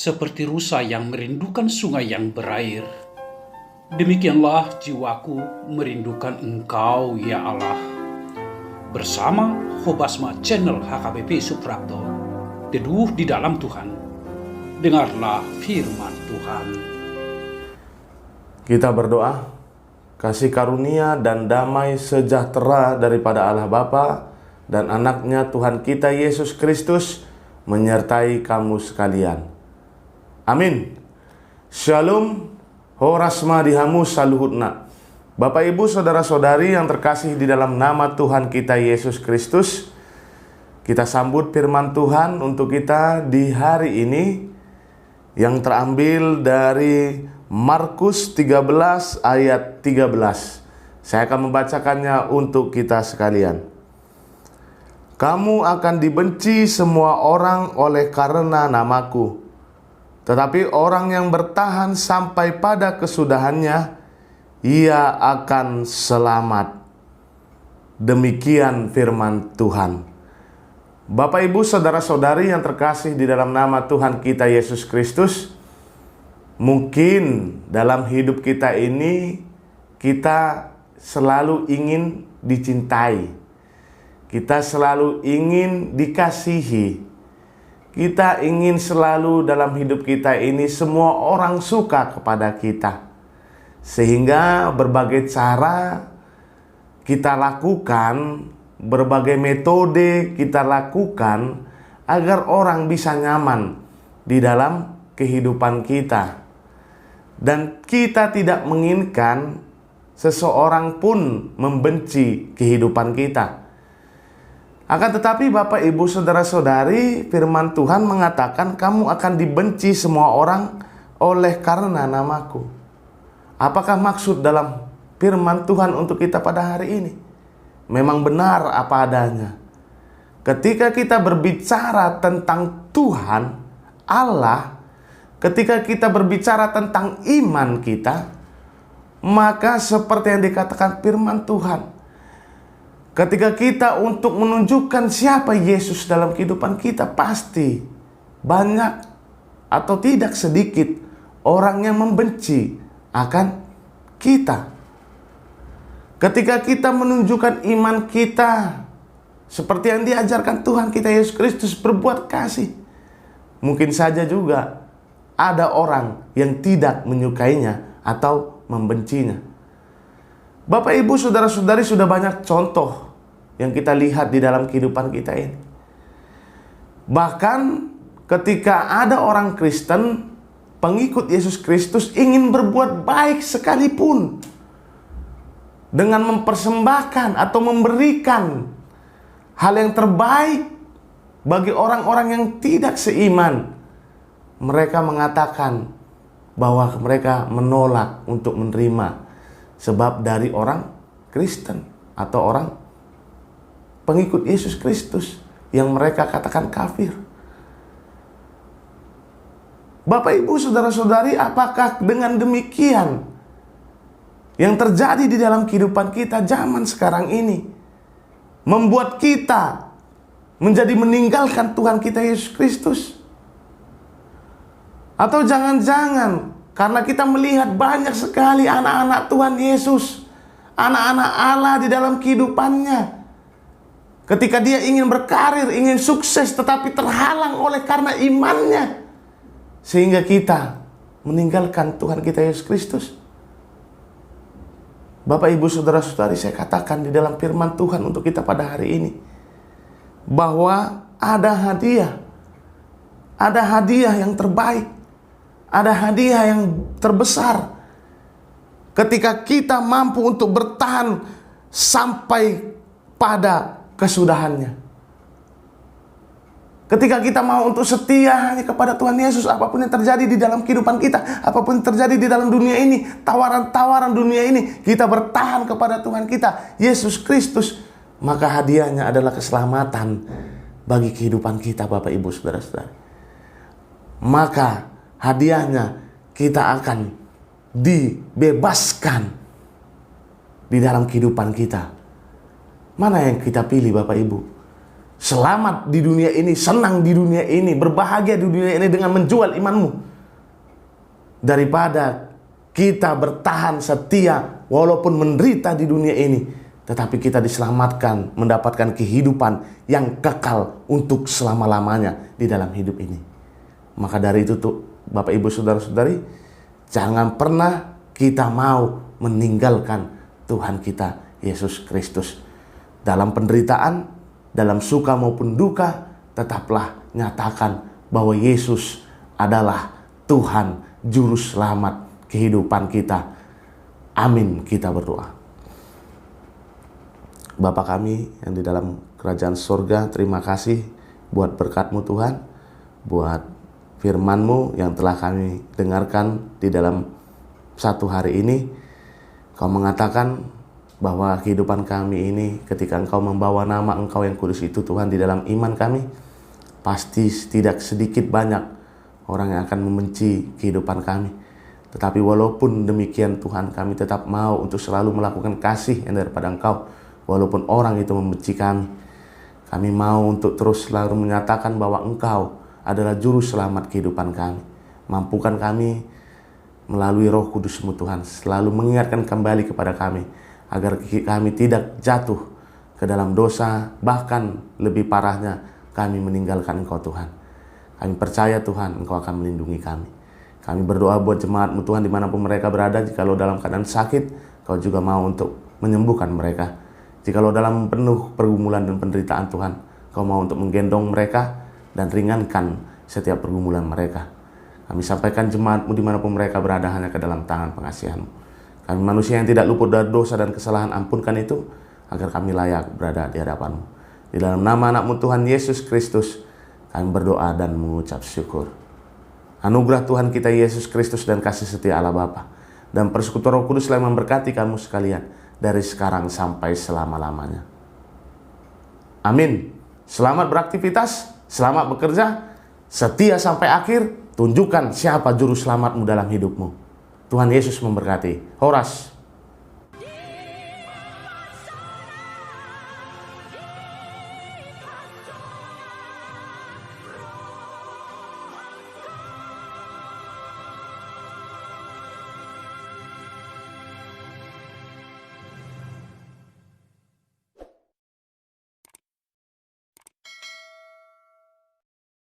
seperti rusa yang merindukan sungai yang berair. Demikianlah jiwaku merindukan Engkau, ya Allah. Bersama Hobasma Channel HKBP Suprapto, teduh di dalam Tuhan. Dengarlah firman Tuhan. Kita berdoa, kasih karunia dan damai sejahtera daripada Allah Bapa dan anaknya Tuhan kita Yesus Kristus menyertai kamu sekalian. Amin. Shalom, horasma dihamu saluhutna. Bapak Ibu saudara-saudari yang terkasih di dalam nama Tuhan kita Yesus Kristus, kita sambut firman Tuhan untuk kita di hari ini yang terambil dari Markus 13 ayat 13. Saya akan membacakannya untuk kita sekalian. Kamu akan dibenci semua orang oleh karena namaku, tetapi orang yang bertahan sampai pada kesudahannya, ia akan selamat. Demikian firman Tuhan. Bapak Ibu saudara-saudari yang terkasih di dalam nama Tuhan kita Yesus Kristus, mungkin dalam hidup kita ini kita selalu ingin dicintai. Kita selalu ingin dikasihi. Kita ingin selalu dalam hidup kita ini semua orang suka kepada kita. Sehingga berbagai cara kita lakukan, berbagai metode kita lakukan agar orang bisa nyaman di dalam kehidupan kita. Dan kita tidak menginginkan seseorang pun membenci kehidupan kita. Akan tetapi Bapak Ibu saudara-saudari, firman Tuhan mengatakan kamu akan dibenci semua orang oleh karena namaku. Apakah maksud dalam firman Tuhan untuk kita pada hari ini? Memang benar apa adanya. Ketika kita berbicara tentang Tuhan, Allah, ketika kita berbicara tentang iman kita, maka seperti yang dikatakan firman Tuhan, ketika kita untuk menunjukkan siapa Yesus dalam kehidupan kita, pasti banyak atau tidak sedikit orang yang membenci akan kita. Ketika kita menunjukkan iman kita seperti yang diajarkan Tuhan kita Yesus Kristus, berbuat kasih, mungkin saja juga ada orang yang tidak menyukainya atau membencinya. Bapak Ibu saudara-saudari, sudah banyak contoh yang kita lihat di dalam kehidupan kita ini. Bahkan ketika ada orang Kristen, pengikut Yesus Kristus, ingin berbuat baik sekalipun, dengan mempersembahkan atau memberikan hal yang terbaik bagi orang-orang yang tidak seiman, mereka mengatakan bahwa mereka menolak untuk menerima, sebab dari orang Kristen atau orang pengikut Yesus Kristus yang mereka katakan kafir. Bapak Ibu saudara-saudari, apakah dengan demikian yang terjadi di dalam kehidupan kita zaman sekarang ini membuat kita menjadi meninggalkan Tuhan kita Yesus Kristus? Atau jangan-jangan karena kita melihat banyak sekali anak-anak Tuhan Yesus, anak-anak Allah di dalam kehidupannya, ketika dia ingin berkarir, ingin sukses, tetapi terhalang oleh karena imannya, sehingga kita meninggalkan Tuhan kita Yesus Kristus. Bapak Ibu saudara-saudari, saya katakan di dalam firman Tuhan untuk kita pada hari ini, bahwa ada hadiah yang terbaik, ada hadiah yang terbesar ketika kita mampu untuk bertahan sampai pada kesudahannya. Ketika kita mau untuk setia hanya kepada Tuhan Yesus, apapun yang terjadi di dalam kehidupan kita, apapun yang terjadi di dalam dunia ini, tawaran-tawaran dunia ini, kita bertahan kepada Tuhan kita Yesus Kristus, maka hadiahnya adalah keselamatan bagi kehidupan kita, Bapak Ibu saudara-saudari. Maka hadiahnya kita akan dibebaskan di dalam kehidupan kita. Mana yang kita pilih, Bapak Ibu? selamat di dunia ini, senang di dunia ini, berbahagia di dunia ini dengan menjual imanmu, daripada kita bertahan setia walaupun menderita di dunia ini, tetapi kita diselamatkan, mendapatkan kehidupan yang kekal untuk selama-lamanya di dalam hidup ini. Maka dari itu tuh, Bapak Ibu Saudara-saudari, jangan pernah kita mau meninggalkan Tuhan kita Yesus Kristus. Dalam penderitaan, dalam suka maupun duka, tetaplah nyatakan bahwa Yesus adalah Tuhan Juru Selamat kehidupan kita. Amin, kita berdoa. Bapa kami yang di dalam kerajaan surga, terima kasih buat berkat-Mu Tuhan, buat firman-Mu yang telah kami dengarkan di dalam satu hari ini. Kau mengatakan bahwa kehidupan kami ini ketika Engkau membawa nama Engkau yang kudus itu Tuhan di dalam iman kami, pasti tidak sedikit banyak orang yang akan membenci kehidupan kami. Tetapi walaupun demikian Tuhan, kami tetap mau untuk selalu melakukan kasih yang daripada Engkau. Walaupun orang itu membenci kami, kami mau untuk terus selalu menyatakan bahwa Engkau adalah Juru Selamat kehidupan kami. Mampukan kami melalui Roh Kudus-Mu Tuhan, selalu mengingatkan kembali kepada kami, agar kami tidak jatuh ke dalam dosa, bahkan lebih parahnya kami meninggalkan Engkau Tuhan. Kami percaya Tuhan, Engkau akan melindungi kami. Kami berdoa buat jemaat-Mu Tuhan dimanapun mereka berada. Jikalau dalam keadaan sakit, Kau juga mau untuk menyembuhkan mereka. Jikalau dalam penuh pergumulan dan penderitaan Tuhan, Kau mau untuk menggendong mereka dan ringankan setiap pergumulan mereka. Kami sampaikan jemaat-Mu dimanapun mereka berada hanya ke dalam tangan pengasihan-Mu. Kami manusia yang tidak luput dari dosa dan kesalahan, ampunkan itu, agar kami layak berada di hadapan-Mu. Di dalam nama anak-Mu Tuhan Yesus Kristus, kami berdoa dan mengucap syukur. Anugerah Tuhan kita Yesus Kristus dan kasih setia Allah Bapa dan persekutuan Roh Kudus yang memberkati kamu sekalian dari sekarang sampai selama-lamanya. Amin. Selamat beraktivitas, selamat bekerja, setia sampai akhir. Tunjukkan siapa juru selamatmu dalam hidupmu. Tuhan Yesus memberkati. Horas.